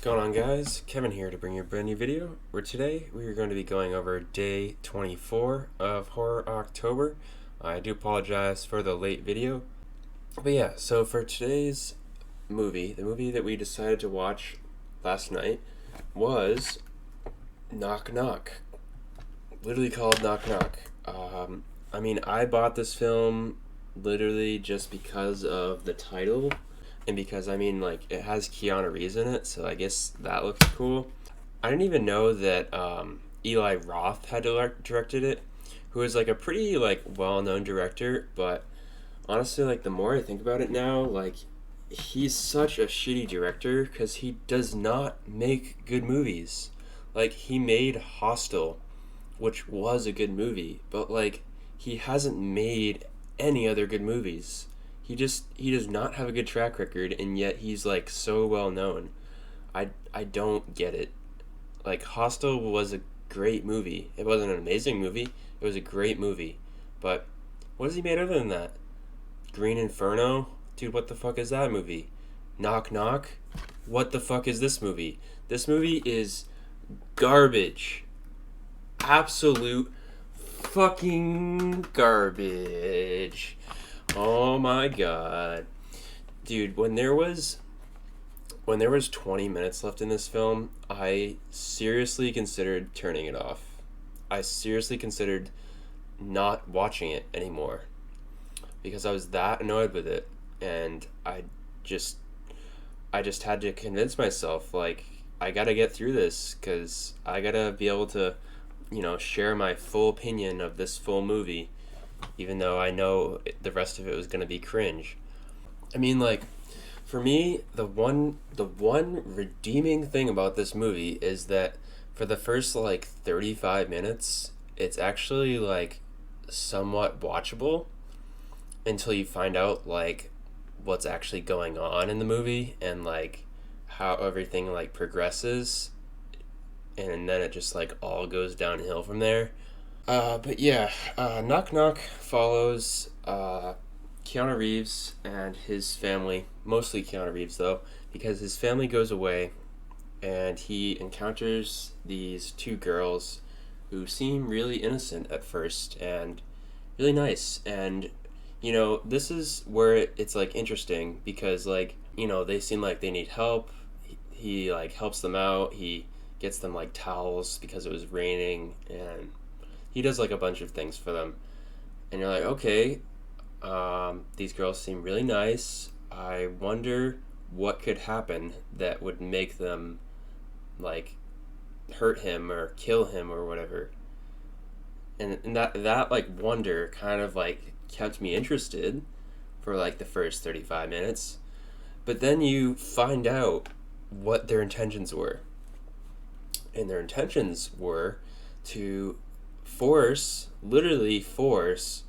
What's going on, guys? Kevin here to bring you a brand new video where today we are going to be going over day 24 of Horror October. I do apologize for the late video. But yeah, so for today's movie, the movie that we decided to watch last night was Knock Knock. Literally called Knock Knock. I bought this film literally just because of the title. And because, it has Keanu Reeves in it, so I guess that looks cool. I didn't even know that Eli Roth had directed it, who is, a pretty, well-known director, but honestly, the more I think about it now, he's such a shitty director because he does not make good movies. He made Hostel, which was a good movie, but, he hasn't made any other good movies. He does not have a good track record, and yet he's so well known. I don't get it. Hostel was a great movie. It wasn't an amazing movie. It was a great movie. But what has he made other than that? Green Inferno? Dude, what the fuck is that movie? Knock Knock? What the fuck is this movie? This movie is garbage. Absolute fucking garbage. Oh my god. Dude, when there was 20 minutes left in this film, I seriously considered turning it off. I seriously considered not watching it anymore because I was that annoyed with it, and I just had to convince myself I got to get through this cuz I got to be able to, share my full opinion of this full movie, even though I know the rest of it was going to be cringe. For me, the one redeeming thing about this movie is that for the first 35 minutes, it's actually somewhat watchable until you find out what's actually going on in the movie and how everything progresses, and then it just all goes downhill from there. Knock Knock follows Keanu Reeves and his family, mostly Keanu Reeves though, because his family goes away and he encounters these two girls who seem really innocent at first and really nice. And, this is where it's interesting because they seem like they need help. He helps them out. He gets them towels because it was raining, and he does a bunch of things for them, and you're okay, these girls seem really nice. I wonder what could happen that would make them hurt him or kill him or whatever. And that wonder kind of kept me interested for the first 35 minutes. But then you find out what their intentions were. And their intentions were to literally force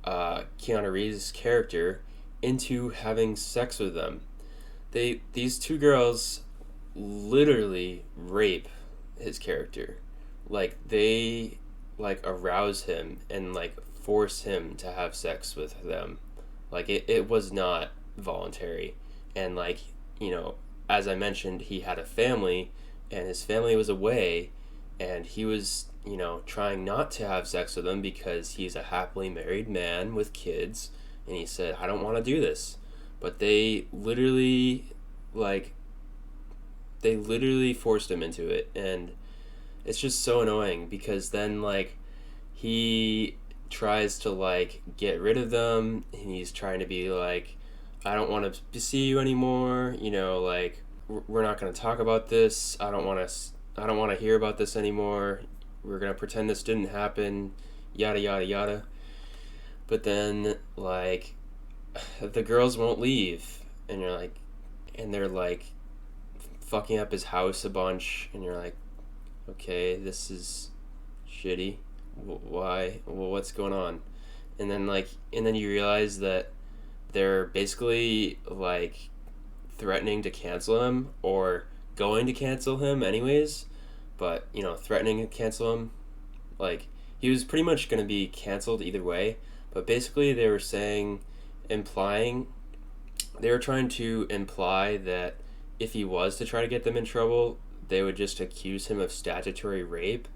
Keanu Reeves' character into having sex with them. These two girls literally rape his character. They arouse him and force him to have sex with them. It was not voluntary. And as I mentioned, he had a family, and his family was away, and he was trying not to have sex with them because he's a happily married man with kids, and he said, I don't want to do this. But they literally forced him into it, and it's just so annoying because then he tries to get rid of them, and he's trying to be I don't want to see you anymore, we're not going to talk about this. I don't want to hear about this anymore. We're going to pretend this didn't happen, yada yada yada. But then the girls won't leave, and you're and they're fucking up his house a bunch, and you're okay, this is shitty. Why? Well, what's going on? And then you realize that they're basically threatening to cancel him or going to cancel him anyways, but threatening to cancel him. He was pretty much going to be canceled either way, but basically they were trying to imply that if he was to try to get them in trouble, they would just accuse him of statutory rape,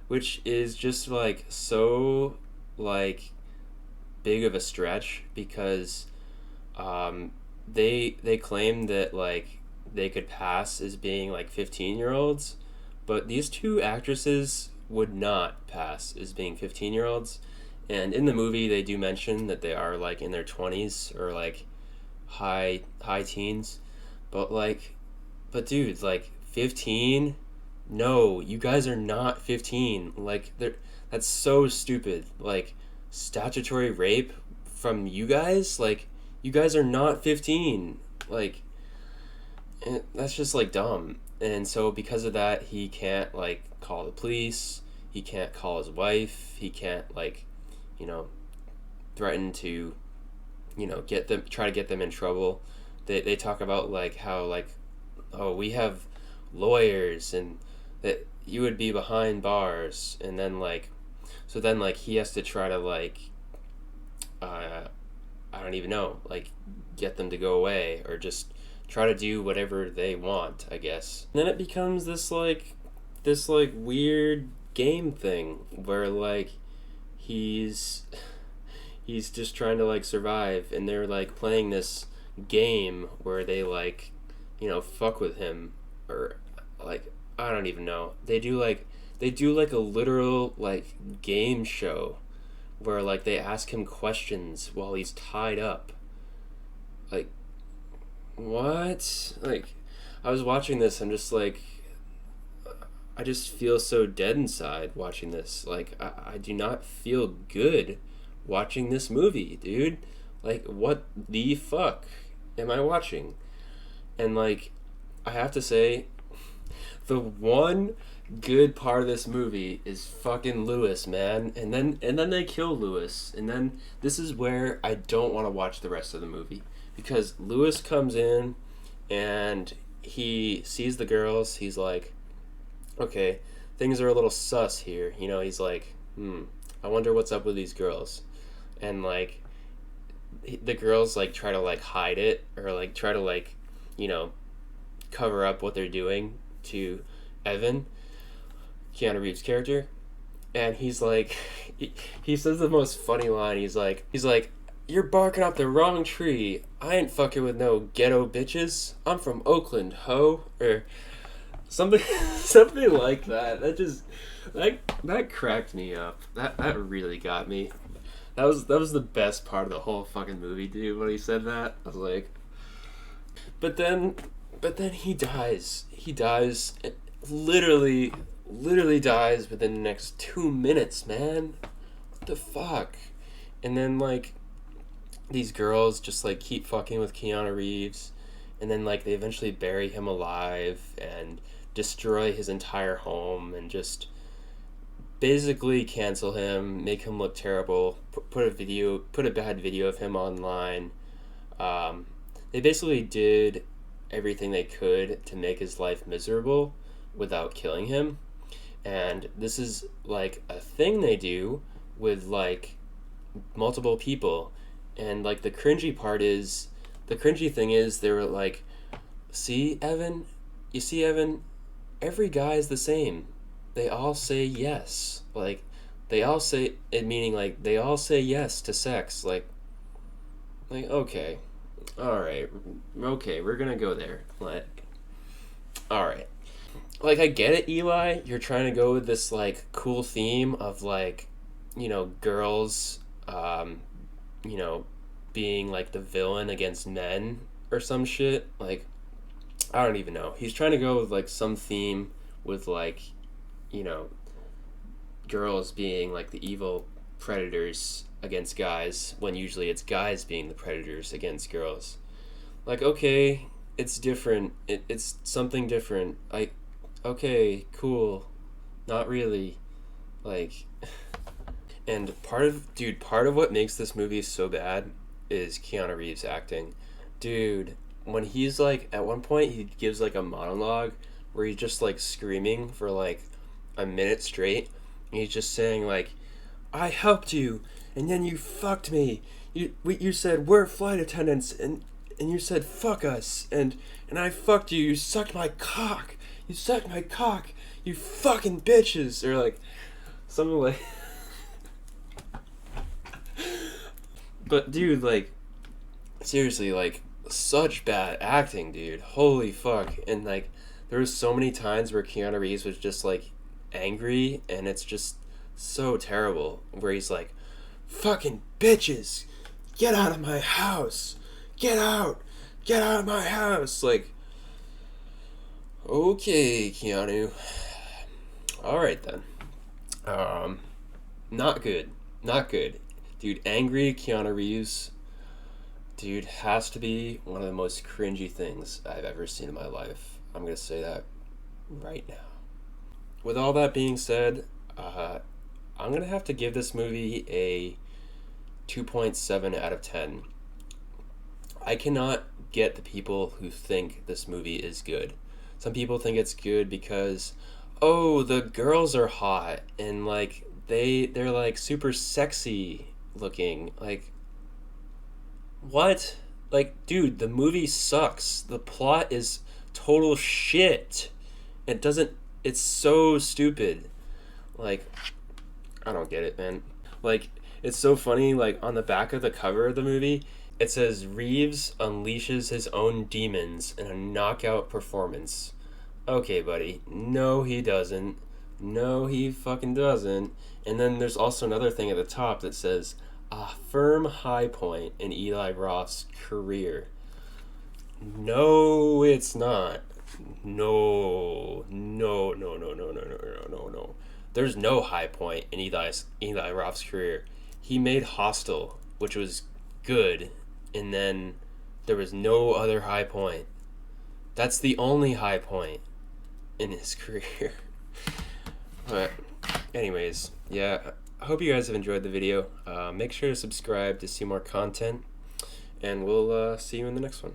which is just like so like big of a stretch because they claim that like they could pass as being like 15-year-olds, but these two actresses would not pass as being 15-year-olds. And in the movie they do mention that they are like in their 20s or like high teens, but like but dude, like 15? No, you guys are not 15. Like that's so stupid. Like statutory rape from you guys? Like you guys are not 15. Like that's just like dumb. And so because of that, he can't like call the police. He can't call his wife. He can't like, you know, threaten to, try to get them in trouble. They talk about like how like, oh, we have lawyers and that you would be behind bars, and then like, so then like he has to try to like, I don't even know, like get them to go away or just try to do whatever they want, I guess. And then it becomes this weird game thing where like he's just trying to like survive, and they're like playing this game where they like, fuck with him, or like I don't even know. They do like a literal like game show where like they ask him questions while he's tied up. Like what? Like I was watching this, I'm just like I just feel so dead inside watching this. Like I do not feel good watching this movie, dude. Like what the fuck am I watching? And like I have to say, the one good part of this movie is fucking Lewis, man. And then they kill Lewis, and then this is where I don't want to watch the rest of the movie, because Lewis comes in and he sees the girls. He's like, okay, things are a little sus here. He's like, I wonder what's up with these girls. And like the girls like try to like hide it, or like try to like, cover up what they're doing to Evan, Keanu Reeves' character. And he's like, he says the most funny line. He's like, you're barking up the wrong tree. I ain't fucking with no ghetto bitches. I'm from Oakland, ho. Or something something like that. That cracked me up. That really got me. That was the best part of the whole fucking movie, dude, when he said that. I was like, but then he dies. He dies, literally dies within the next 2 minutes, man. What the fuck? And then like these girls just like keep fucking with Keanu Reeves, and then like they eventually bury him alive and destroy his entire home and just basically cancel him, make him look terrible, put a bad video of him online. They basically did everything they could to make his life miserable without killing him. And this is like a thing they do with like multiple people. And like the cringy thing is they were like, see Evan, every guy is the same. They all say yes. Like they all say it, meaning like they all say yes to sex. Like okay. Alright, okay, we're gonna go there. Like, alright. Like, I get it, Eli. You're trying to go with this, like, cool theme of, like, girls, being, like, the villain against men or some shit. Like, I don't even know. He's trying to go with, like, some theme with, like, girls being, like, the evil predators against guys, when usually it's guys being the predators against girls. Like, okay, it's different. It's something different. Okay, cool. Not really. Like, and part of what makes this movie so bad is Keanu Reeves' acting. Dude, when he's like, at one point he gives like a monologue where he's just like screaming for like a minute straight, and he's just saying like, I helped you, and then you fucked me. You said we're flight attendants, and and you said fuck us, and I fucked you. You sucked my cock. You sucked my cock. You fucking bitches, or like something like. But dude, like, seriously, like, such bad acting, dude. Holy fuck. And like, there was so many times where Keanu Reeves was just like angry, and it's just so terrible. Where he's like, fucking bitches, get out of my house. Get out of my house. Like, okay, Keanu. Alright then. Not good. Not good. Dude, angry Keanu Reeves, dude, has to be one of the most cringy things I've ever seen in my life. I'm going to say that right now. With all that being said, I'm going to have to give this movie a 2.7 out of 10. I cannot get the people who think this movie is good. Some people think it's good because, oh, the girls are hot and like they're like super sexy looking. Like, what? Like, dude, the movie sucks. The plot is total shit. It's so stupid. Like, I don't get it, man. Like, it's so funny, like, on the back of the cover of the movie, it says Reeves unleashes his own demons in a knockout performance. Okay, buddy. No, he doesn't. No, he fucking doesn't. And then there's also another thing at the top that says, a firm high point in Eli Roth's career. No, it's not. No. There's no high point in Eli Roth's career. He made Hostel, which was good, and then there was no other high point. That's the only high point in his career. But anyways, yeah, I hope you guys have enjoyed the video. Make sure to subscribe to see more content, and we'll see you in the next one.